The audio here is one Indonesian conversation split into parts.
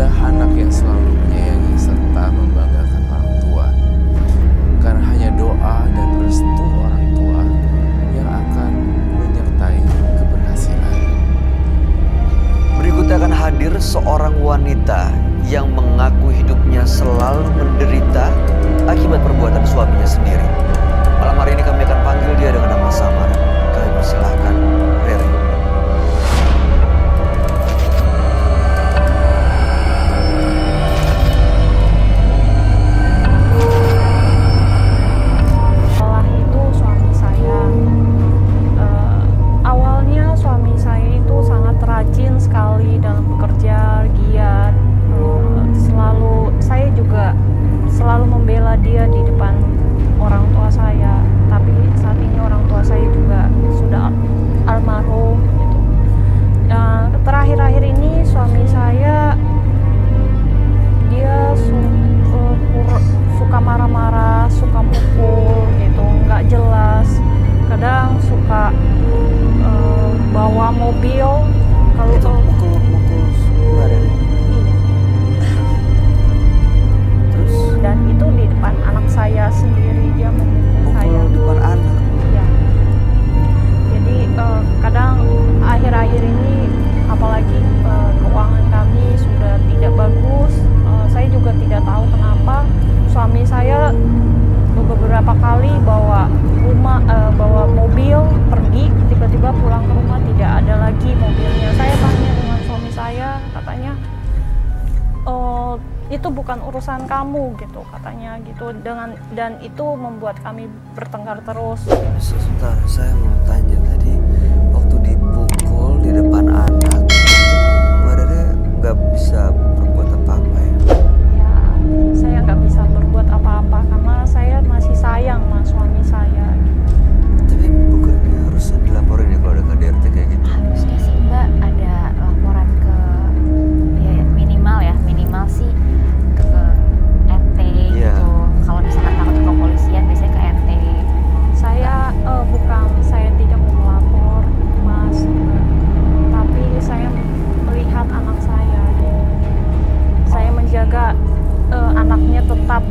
adalah anak yang selalu menyayangi serta membanggakan orang tua. Karena hanya doa dan restu orang tua yang akan menyertai keberhasilan. Berikutnya akan hadir seorang wanita yang mengaku hidupnya selalu menderita akibat perbuatan suaminya sendiri. Malam hari ini kami akan panggil dia dengan nama samaran. Kami persilahkan Rere. Rajin sekali dalam bekerja, giat, saya juga selalu membela dia di depan orang tua saya. Tapi saat ini orang tua saya juga sudah almarhum gitu. Terakhir-akhir ini suami saya dia suka marah-marah, suka mukul gitu, nggak jelas. Kadang suka bawa mobil. Kalau itu mukul Mbak Rere. Iya. Terus? Dan itu di depan anak saya sendiri, dia memukul saya. Depan anak? Iya. Jadi kadang akhir-akhir ini apalagi keuangan kami sudah tidak bagus. Saya juga tidak tahu kenapa suami saya beberapa kali bawa mobil pergi, tiba-tiba pulang ke rumah tidak ada lagi mobilnya. Saya tanya dengan suami saya, katanya itu bukan urusan kamu gitu, katanya gitu. Dan itu membuat kami bertengkar terus. Sebentar, saya mau tanya tadi waktu dipukul di depan anak, Mbak Rere nggak bisa berbuat apa-apa ya? Ya, saya nggak bisa berbuat apa-apa karena saya masih sayang sama suami saya. Tapi bukannya harusnya dilaporin ya kalau ada KDRT kayak gitu? Harusnya sih Mbak ada laporan ke minimal sih ke RT gitu. Kalau misalkan takut ke kepolisian biasanya ke RT. Saya tidak mau melapor, Mas, tapi saya melihat anak saya gitu. Saya menjaga anaknya tetap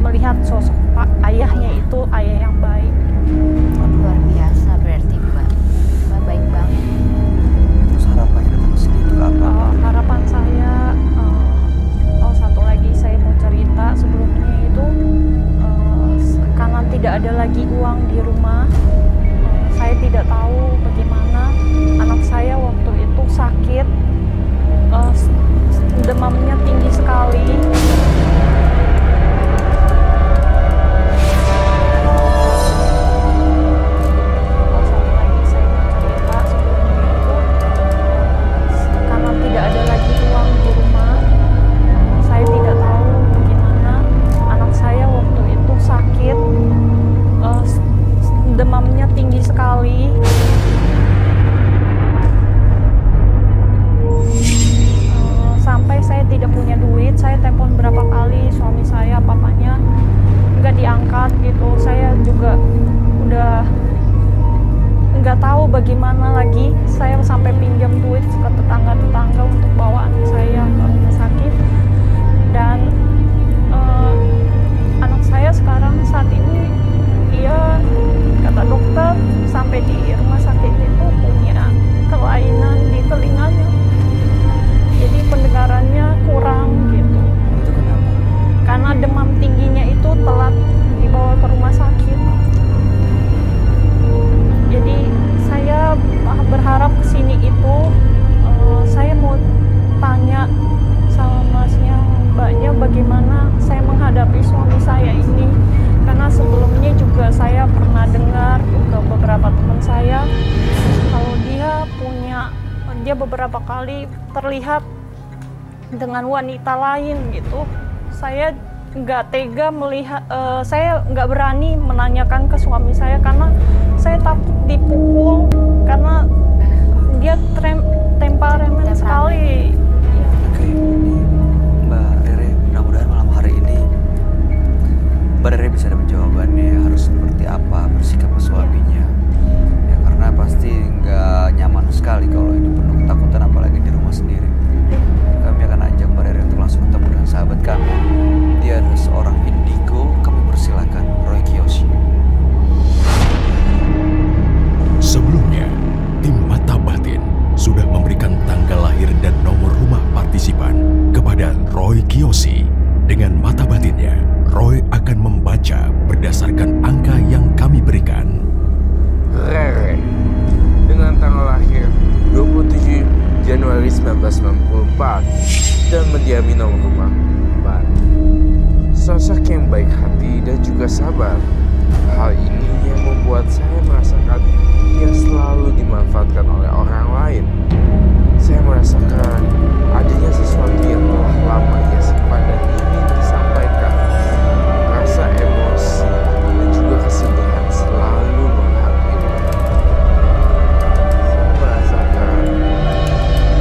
melihat sosok ayahnya itu ayah yang baik. Luar biasa berarti Mbak baik banget. Terus harapannya datang ke sini itu apa? Harapan saya, satu lagi saya mau cerita sebelumnya itu, karena tidak ada lagi uang di rumah, saya tidak tahu bagaimana anak saya waktu itu sakit, demamnya tinggi sekali. Demamnya tinggi sekali. Sampai saya tidak punya duit. Saya telepon berapa kali suami saya, papanya nggak diangkat gitu. Saya juga udah nggak tahu bagaimana lagi. Saya sampai pinjam duit ke tetangga-tetangga untuk bawa anak saya ke rumah sakit. Dan anak saya sekarang saat ini dia, kata dokter, sampai di rumah sakit itu punya kelainan di telinganya. Jadi pendengarannya kurang gitu. Itu kenapa? Karena demam tingginya itu telat dibawa ke rumah sakit. Jadi saya berharap kesini itu, saya mau tanya sama masnya, mbaknya, bagaimana saya menghadapi suami saya ini. Karena sebelumnya juga saya pernah dengar ke beberapa teman saya kalau dia beberapa kali terlihat dengan wanita lain gitu. Saya nggak tega melihat, saya nggak berani menanyakan ke suami saya karena saya takut dipukul karena dia temperamen sekali. Oke, ini Mbak Rere, mudah-mudahan malam hari ini Mbak Rere bisa dapat jawabannya harus seperti apa bersikap ke suaminya. Ya karena pasti nggak nyaman sekali kalau hidup penuh ketakutan apalagi di rumah sendiri. Kami 4 dan mendiami nomor rumah 4. Sosok yang baik hati dan juga sabar. Hal ini yang membuat saya merasakan ia selalu dimanfaatkan oleh orang lain. Saya merasakan adanya sesuatu yang telah lama ia simpan dan ingin disampaikan. Rasa emosi dan juga kesedihan selalu menghampiri. Saya merasakan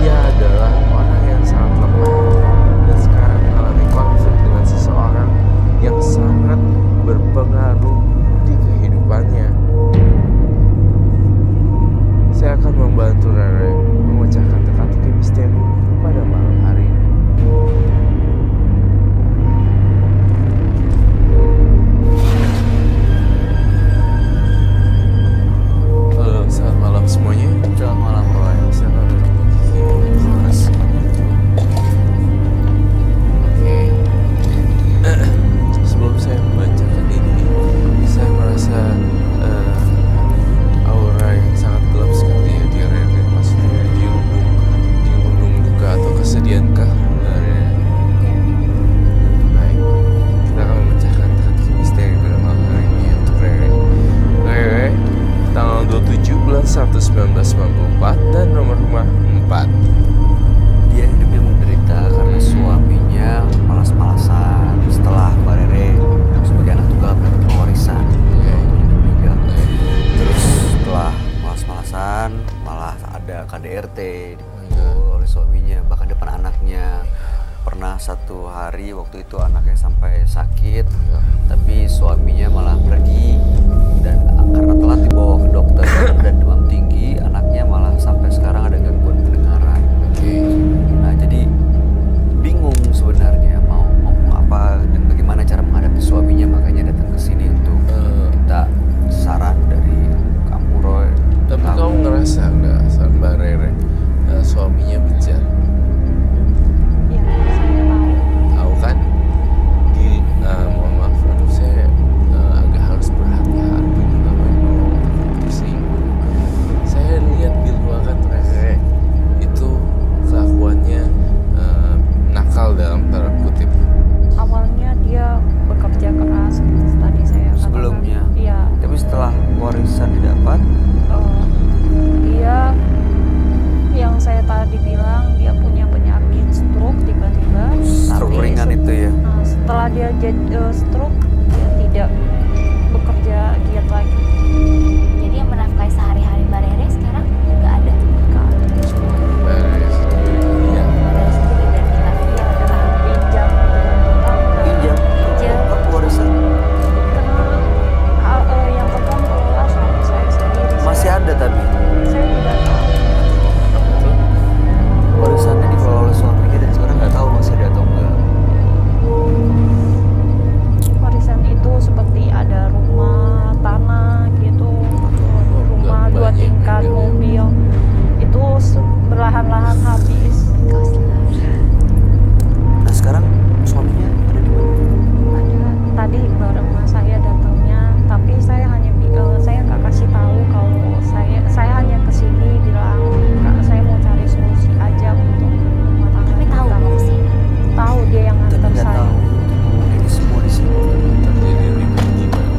ia adalah orang yang sangat lemah dan sekarang mengalami konflik dengan seseorang yang sangat berpengaruh di kehidupannya. Saya akan membantu Rere memecahkan teka-teki misteri pada malam hari ini. Halo, selamat malam semuanya. Selamat malam, Roy. Silakan duduk, Kiki. Oke. Sebelum saya membacakan ini, saya merasa aura yang sangat gelap sekali ya di Rere. Maksudnya dirundung duka atau kesedihan kah? Baik, kita akan memecahkan teka-teki misteri pada malam hari ini ya untuk Rere. Rere, tanggal 27 bulan 1 1994 dan nomor rumah 4. Dia hidupnya menderita karena suaminya malas-malasan setelah Mbak Rere sebagai anak tunggal mendapat warisan. Meninggal. Terus setelah malas-malasan malah ada KDRT dipukul oleh suaminya, bahkan depan anaknya. Pernah satu hari waktu itu anaknya sampai sakit, tapi suaminya malah pergi dan karena telat dibawa ke dokter dan demam tinggi, anaknya malah sampai sekarang ada gangguan pendengaran. Nah, jadi bingung sebenarnya mau ngomong apa dan bagaimana cara menghadapi suaminya, makanya datang ke sini untuk minta saran dari kamu, Roy. Tapi kamu ngerasa nggak saat Mbak Rere suaminya bejat? Ya, saya tahu. Tahu kan? Mohon maaf, aduh saya agak harus berhati-hati namanya kalau tersinggung. Saya lihat di ruangan Rere itu kelakuannya nakal dalam tanda kutip. Awalnya dia bekerja keras seperti tadi saya katakan. Sebelumnya? Iya. Tapi setelah warisan didapat, Dia yang saya tadi bilang dia punya penyakit stroke tiba-tiba. stroke Tapi ringan itu ya. Nah, setelah dia stroke dia tidak bekerja giat lagi. Jadi yang menafkahi sehari-hari Mbak Rere sekarang nggak ada. Mbak Rere sendiri, iya. Mbak Rere sendiri dan kita Dia adalah pinjam dengan utang. Pinjam Pinjam. apa warisan? Karena yang pegang kelola suami saya sendiri. Masih ada tapi Saya tidak tahu. warisannya dikelola oleh suaminya dan sekarang nggak tahu masih ada atau enggak. Warisan itu seperti ada rumah, tanah gitu, rumah Nggak 2 banyak tingkat, yang mobil. Itu berlahan-lahan habis. Nah sekarang suaminya ada di mana? Ada tadi bareng mas saya datangnya, tapi saya hanya saya nggak kasih tahu kalau saya hanya kesini bilang Kak, saya mau cari solusi aja untuk rumah tangga. Tapi tahu kita." mau kesini. Tahu dia yang Tapi nganter nggak saya. tahu ini semua di sini. Terjadi ribut gimana?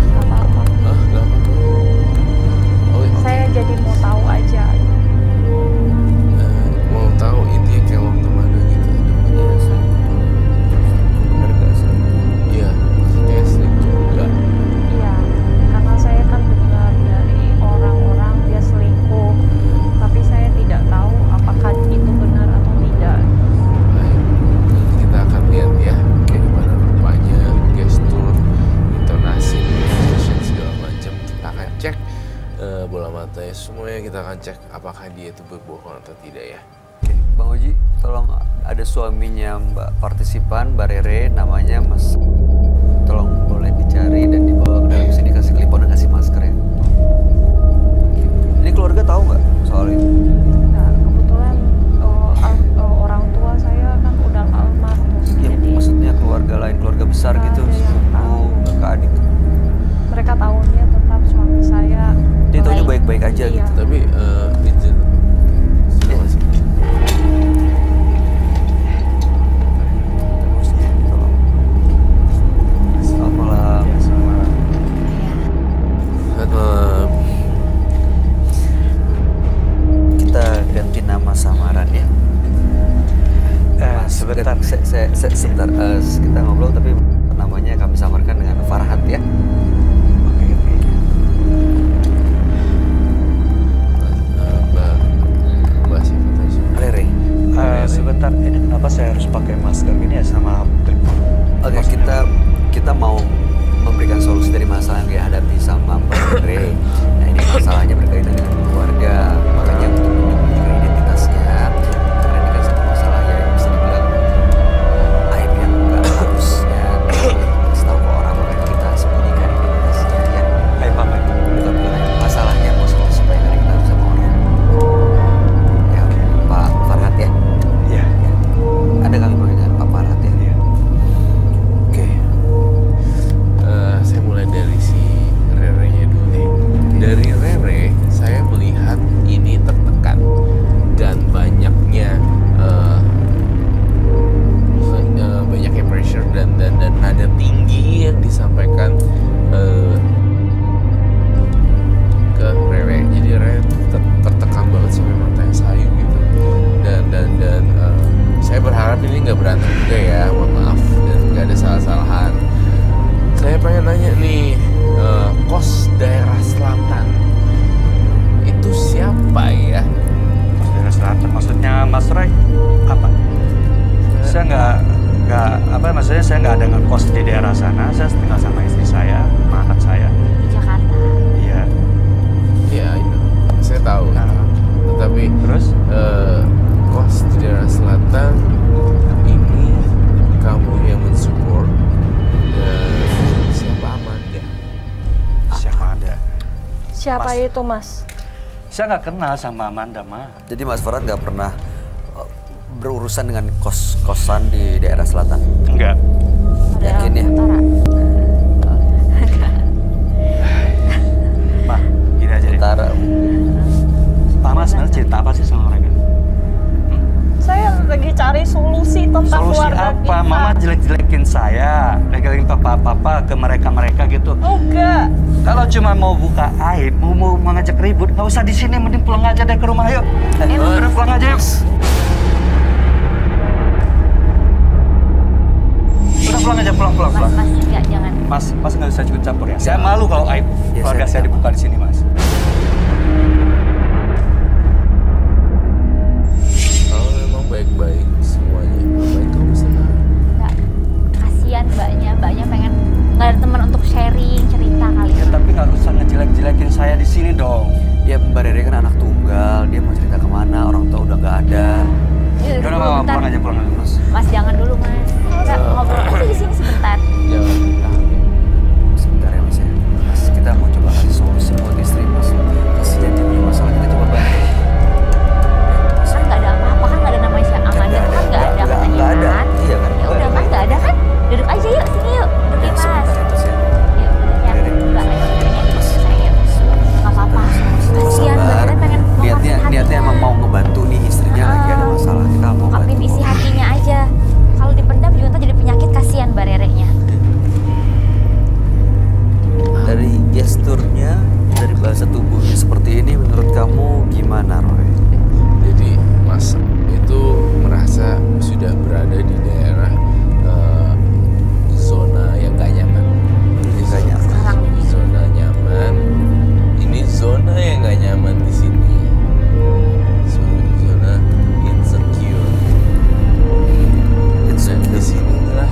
Nggak apa-apa. Nggak apa-apa. Oh, oke. Saya jadi mau tahu aja. Mau tahu intinya kelong kemana gitu? Iya selingkuh. Bener gak sih? Iya, maksudnya selingkuh enggak? Iya, karena saya kan dengar dari orang-orang dia selingkuh, tapi saya tidak tahu apakah itu benar atau tidak. Baik, nanti kita akan lihat ya bagaimana rupanya, gestur, intonasi, expression segala macam. Kita akan cek bola matanya semuanya, kita akan cek apakah dia itu berbohong atau tidak ya. Oke, Bang Oji, tolong ada suaminya Mbak partisipan, Mbak Rere, namanya Mas. Tolong boleh dicari dan dibawa ke dalam sini, kasih klipon dan kasih masker ya. Oke. Ini keluarga tahu nggak soal ini? Nah, kebetulan orang tua saya kan udah almarhum, Ya, jadi maksudnya keluarga lain, keluarga besar nggak gitu. ada yang tahu. Kakak adik. Mereka tahunya tetap suami saya. Dia tahunya baik-baik aja Iya. gitu. Tapi izin, sudah masuk. Sebentar. Sebentar, kita ngobrol tapi namanya kami samarkan dengan Farhat ya. Oke. Mbak siapa tadi? Rere. Sebentar, ini kenapa saya harus pakai masker gini ya sama clip-on? Oke, kita mau memberikan solusi dari masalah yang dihadapi sama Mbak Rere. Nah, ini masalahnya berkaitan dengan keluarga, makanya untuk menyembunyikan identitasnya. Karena ini kan satu masalah yang bisa dibilang aib yang nggak harusnya kasih tahu ke orang, makanya kita sembunyikan identitasnya ya. Aib apa itu? Bukan aib, masalahnya mau supaya nggak diketahui sama orang. Ya, Pak Farhat ya. Iya. Ada kami panggil dengan Pak Farhat ya. Iya. Oke. Saya mulai dari si Rere-nya dulu nih. Dari Rere, saya melihat ini tertekan dan banyaknya pressure dan nada tinggi yang disampaikan ke Rere. Jadi Rere tertekan banget sampai matanya sayu gitu. Dan saya berharap ini nggak berantem juga ya, mohon maaf dan nggak ada salah-salahan. Saya pengen nanya nih, kos daerah selatan itu siapa ya? Kos daerah selatan, maksudnya Mas Roy apa? Saya maksudnya saya nggak ada ngekos di daerah sana. Saya tinggal sama istri saya, sama anak saya. Di Jakarta. Iya. Ya itu, saya tahu. Nah, Tetapi terus? Kos di daerah selatan ini kamu yang mensupport dan siapa Amanda? Siapa ada? Siapa Mas. itu, Mas? Saya nggak kenal sama Amanda, Ma. Jadi Mas Farhat nggak pernah berurusan dengan kos-kosan di daerah selatan? Enggak. Yakin ya? Utara. Ma, gini aja deh. Utara. Mama sebenarnya cerita apa sih sama mereka? Saya lagi cari solusi tentang Solusi keluarga apa? kita. Mama jelek-jelekin saya, jelek-jelekin papa-papa ke mereka-mereka gitu. Enggak. Kalau cuma mau buka aib, mau mengajak ribut, nggak usah di sini, mending pulang aja deh ke rumah, yuk. Udah pulang aja yuk. Udah pulang aja, pulang. Mas, enggak, jangan. Mas nggak usah ikut campur ya. Saya malu kalau aib Ya, keluarga saya saya dibuka di sini, Mas. Kalau memang baik-baik semuanya, baik kamu senang. Enggak. Kasihan mbaknya pengen nggak ada teman untuk sharing cerita kali. Ya tapi nggak usah ngejelek-jelekin saya di sini dong. Ya Mbak Rere kan anak tunggal, dia mau cerita kemana, orang tua udah nggak ada. Yaudah, Mama, pulang aja, Mas. Mas jangan dulu, Mas. Kita ngobrol aja di sini sebentar. Jangan ditahan. Sebentar ya Mas ya. Mas, kita mau coba kasih solusi buat istri Mas. Kasihan dia punya masalah, kita coba bantu. Kan nggak ada apa-apa, kan nggak ada namanya si Amanda, kan nggak ada katanya nggak ada. kan. Iya kan? Ya udah kan nggak ada kan. Duduk aja yuk sini yuk. Duduk Ya, Mas. sebentar ya Mas ya. Ya udah ya. Mbak ayo dengerin saya. Nggak apa-apa. Kasihan Sabar. beneran pengen Niatnya emang mau ngebantu nih istrinya lagi ada masalah. Kita mau ngungkapin bantu. isi hatinya aja. Kalau dipendam juga ntar jadi penyakit, kasihan Mbak Rere-nya. Dari gesturnya, dari bahasa tubuhnya seperti ini, menurut kamu gimana, Roy? Jadi Mas itu merasa sudah berada di daerah zona yang gak nyaman. Ini Nggak nyaman. Sekarang ini. Zona nyaman. Ini zona yang gak nyaman di sini. Zona insecure. Dan di sinilah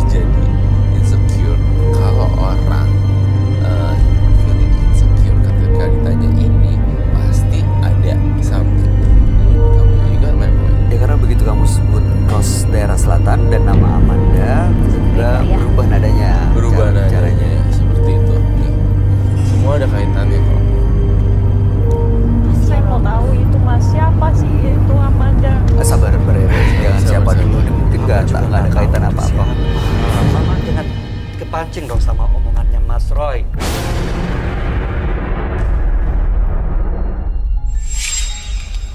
terjadi insecure. Kalau orang feeling insecure ketika ditanya ini, pasti ada something. Kamu juga main point. Ya karena begitu kamu sebut kos daerah selatan dan nama Amanda, juga Ya. berubah nadanya. Berubah Caranya. nadanya seperti itu. Nih, semua ada kaitannya kok. Saya mau tahu itu, Mas. Siapa sih itu Amanda? Sabar, Mbak Rere. Jangan siapa dulu, ini mungkin nggak ada kaitan apa-apa. Mama jangan kepancing dong sama omongannya Mas Roy.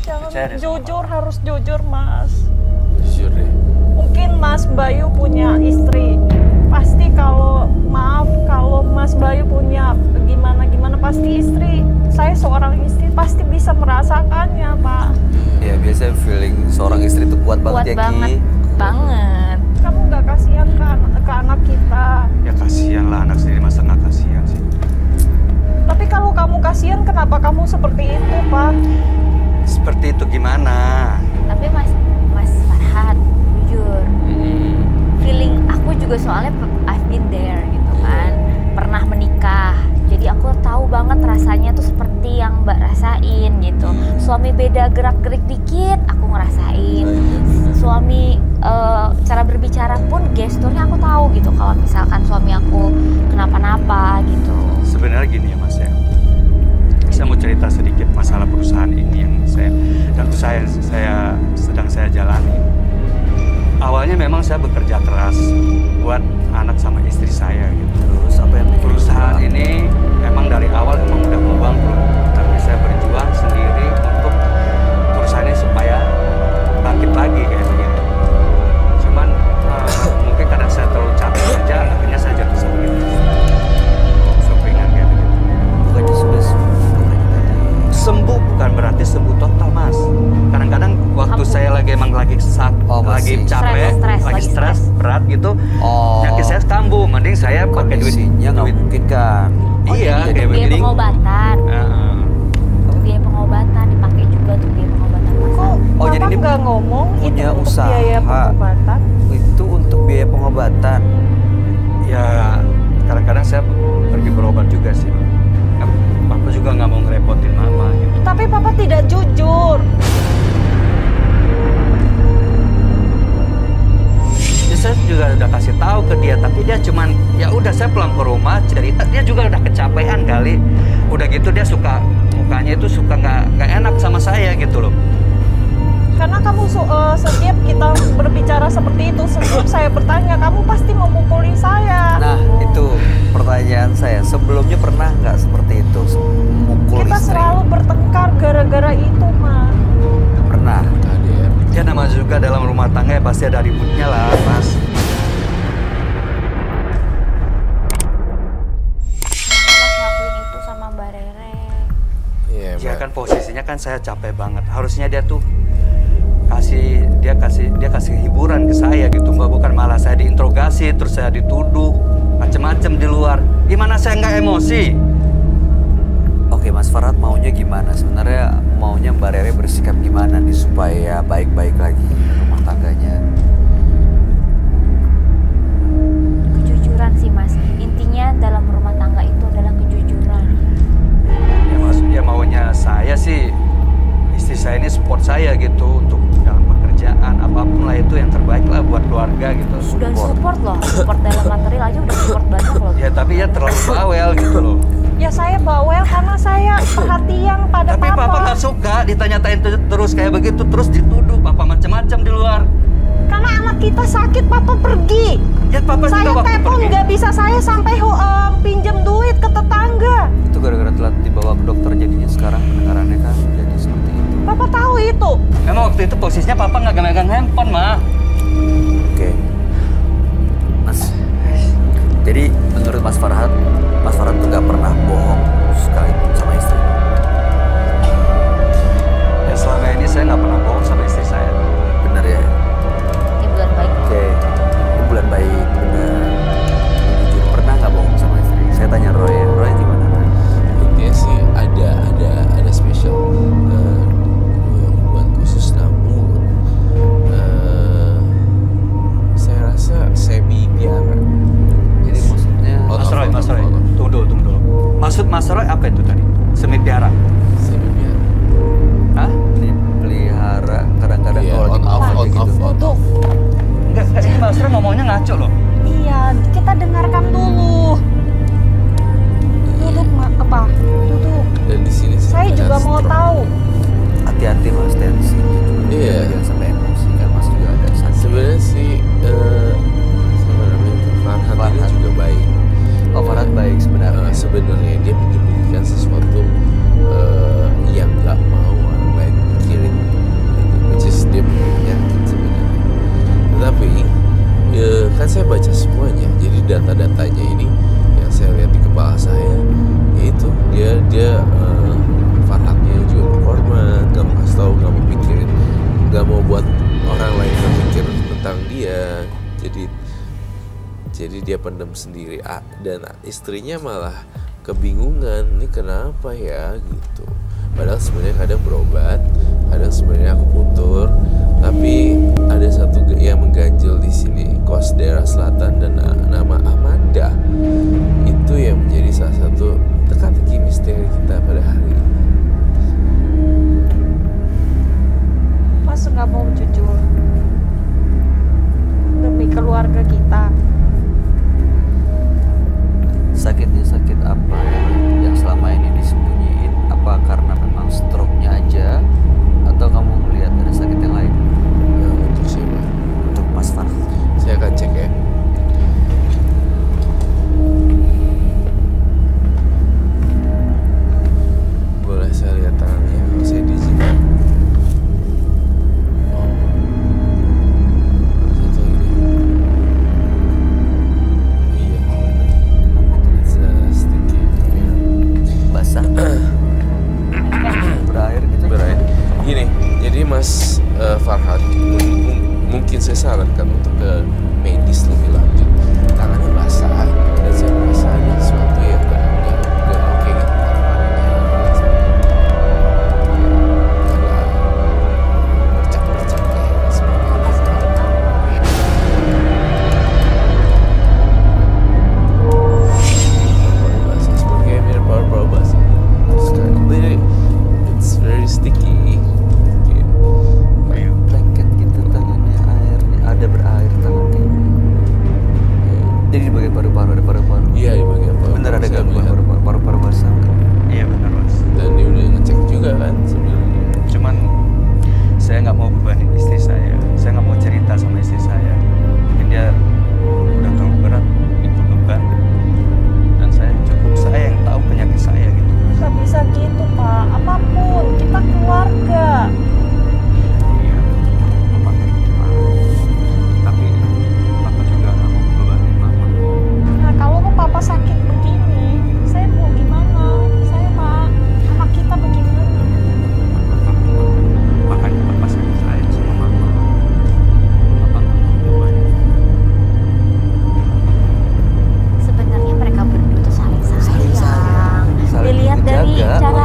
Jangan Percaya deh sama jujur, harus jujur, Mas. Jujur deh. Mungkin Mas Bayu punya istri. Pasti kalau Mas Bayu punya gimana pasti istri. Saya seorang istri pasti bisa merasakannya, Pak. Ya biasanya feeling seorang istri itu kuat banget Kuat ya banget. Ki. banget. Kamu nggak kasihan ke anak kita? Ya kasihan lah anak sendiri, masa nggak kasihan sih? Tapi kalau kamu kasihan, kenapa kamu seperti itu, Pak? Seperti itu gimana? Tapi Mas Farhat, jujur, feeling aku juga soalnya I've been there gitu kan, pernah menikah. Jadi aku tahu banget rasanya tuh seperti yang Mbak rasain gitu. Suami beda gerak-gerik dikit, aku ngerasain. Suami cara berbicara pun gesturnya aku tahu gitu. Kalau misalkan suami aku kenapa-napa gitu. Sebenarnya gini ya Mas ya. Saya mau cerita sedikit masalah perusahaan ini yang saya sedang jalani. Awalnya memang saya bekerja keras buat anak sama istri saya gitu. Terus apa yang bikin Perusahaan ini emang dari awal emang udah mau bangkrut, tapi saya berjuang sendiri untuk perusahaan ini supaya bangkit lagi kayak begini. Cuman mungkin karena saya terlalu capek aja, akhirnya saya jatuh sakit. Sampingan kayak begitu. bukannya sudah sembuh katanya tadi? Sembuh bukan berarti sembuh total Mas. Kadang-kadang waktu Kambuh. saya lagi emang lagi lagi masih. capek, lagi stres berat gitu, nyakit saya kambuh. Mending saya pakai duit. Kondisinya nggak mungkin kan? Iya, Untuk kayak biaya begini. pengobatan. Untuk biaya pengobatan dipakai juga untuk biaya pengobatan Mas. Kok Oh, jadi Bapak ini nggak ngomong itu punya untuk usaha. biaya pengobatan? Itu untuk biaya pengobatan. Ya kadang-kadang saya pergi berobat juga sih. Papa juga nggak mau ngerepotin mama gitu. Tapi Papa tidak jujur. Ya, saya juga udah kasih tahu ke dia, tapi dia cuman ya udah saya pulang ke rumah cerita, dia juga udah kecapean kali. Udah gitu dia suka mukanya itu suka nggak enak sama saya gitu loh. Karena kamu setiap kita berbicara seperti itu, sebelum saya bertanya, kamu pasti memukuli saya. Nah, itu pertanyaan saya. Sebelumnya pernah nggak seperti itu? Memukul Kita istri? selalu bertengkar gara-gara itu, Ma. Pernah. KDR. Ya namanya juga dalam rumah tangga ya pasti ada ributnya lah, Mas. Kenapa Mas ngelakuin itu sama Mbak Rere? Iya, Ya Mbak. kan posisinya kan saya capek banget. Harusnya dia tuh kasih hiburan ke saya gitu, Mbak. Bukan malah saya diinterogasi, terus saya dituduh macem-macem di luar. Gimana saya nggak emosi? Oke, Mas Farhat maunya gimana? Sebenarnya maunya Mbak Rere bersikap gimana nih supaya baik-baik lagi rumah tangganya? Kejujuran sih Mas. Intinya dalam rumah tangga itu adalah kejujuran. Ya maunya saya sih istri saya ini support saya gitu untuk dalam pekerjaan apapun lah, itu yang terbaik lah buat keluarga gitu. Sudah support loh, support dalam material aja udah support banyak loh. Ya tapi ya terlalu bawel gitu loh. Ya saya bawel karena saya perhatian pada Tapi papa nggak suka ditanya-tanyain terus kayak begitu, terus dituduh papa macam-macam di luar. Karena anak kita sakit, Papa pergi. Ya papa Saya juga waktu telepon pergi. nggak bisa, saya sampai pinjem duit ke tetangga. Itu gara-gara telat dibawa ke dokter jadinya sekarang pendengarannya kan jadi seperti itu. Papa tahu itu. Memang waktu itu posisinya papa nggak megang handphone, Ma. Oke. Mas. Jadi menurut Mas Farhat tuh nggak pernah bohong sekalipun sama istri. Ya selama ini saya nggak pernah bohong sama istri saya. Bener ya? Ini bulan baik. Oke. Ini bulan baik, bener. Jujur, pernah nggak bohong sama istri? Saya tanya Roy ya. Roy gimana? Intinya sih ada spesial hubungan khusus, namun saya rasa semi biara. Jadi maksudnya Mas Roy, tunggu dulu. Maksud Mas Roy apa itu tadi? Semi piara? Semi biara. Hah? ini pelihara kadang-kadang Iya, kalau lagi on off, makan on gitu. off, on off. Enggak, ini Mas Roy ngomongnya ngaco loh. Iya, kita dengarkan dulu. Duduk, apa? Duduk. Dan di sini Saya juga mau tahu. Hati-hati Mas, tensi gitu. Iya. Jangan sampai emosi kan Mas juga ada sakit. sebenarnya sih sama namanya itu Farhat ini Farhat. juga baik. Oh, Farhat baik sebenarnya. Sebenarnya dia menyembunyikan sesuatu yang nggak mau orang lain pikirin, which is dia punya penyakit sebenarnya. Tetapi kan saya baca semuanya, jadi data-datanya ini yang saya lihat di kepala saya, yaitu dia Farhatnya juga berkorban, nggak mau kasih tahu, nggak mau pikirin, nggak mau buat orang lain berpikir tentang tentang dia. Jadi dia pendem sendiri, dan istrinya malah kebingungan, ini kenapa ya gitu. Padahal sebenarnya kadang berobat, kadang sebenarnya aku putur, tapi ada satu yang mengganjil di sini, kos daerah selatan dan nama Amanda. Itu yang menjadi salah satu teka-teki misteri kita pada hari ini. Mas nggak mau jujur demi keluarga kita. Sakitnya sakit apa yang selama ini disembunyiin? Apa karena memang stroke-nya aja, atau kamu melihat ada sakit yang lain? Untuk siapa? Untuk Mas Farhan. Saya akan cek ya. Boleh saya lihat tangannya kalau saya diizinkan? Oh, satu lagi. Iya, it's a sticky hair. Basah? Berair gitu? Berair. Gini, jadi Mas Farhan, mungkin saya sarankan untuk ke medis lebih lanjut. Tangannya basah dan saya merasa ada sesuatu yang nggak oke gitu. Bercak-bercak kayak seperti paru-paru basah, seperti mirip paru-paru basah. It's very sticky. Lengket gitu tangannya, airnya ada berair tangannya. Jadi di bagian paru-paru ada paru-paru. Iya, di bagian paru. Bener ada Saya gangguan melihat. paru-paru basah. Iya benar Mas. Dan dia udah ngecek juga kan sebenarnya. Cuman saya nggak mau bebanin istri saya. Saya nggak mau cerita sama istri saya. Mungkin dia udah terlalu berat itu beban. Dan saya yang tahu penyakit saya gitu. Nggak bisa gitu Pak, apapun kita keluarga. Iya, Bapak ngerti, Pak. Tapi Bapak juga nggak mau bebanin Mama. Nah kalau Papa sakit begini, saya mau gimana? Saya mah anak kita bagaimana? Makanya Bapak sayang saya sama Mama. Bapak nggak mau bebanin. Sebenarnya mereka berdua tuh saling sayang. Saling Dilihat dari menjaga. cara,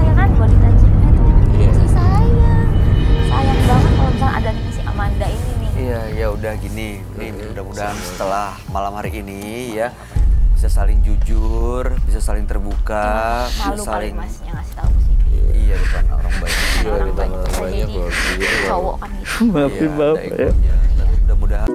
ya kan, body touching-nya tuh Iya. masih sayang. Sayang banget kalau misalnya ada nih si Amanda ini nih. Iya, ya udah gini. Nih mudah-mudahan setelah malam hari ini ya bisa saling jujur, bisa saling terbuka, bisa Malu kali saling masnya ngasih tahu ke sini. iya depan orang banyak. Iya, Orang di banyak tangan bisa banyak jadi kalau begini, cowok kan gitu. Iya, ada egonya. Tapi mudah-mudahan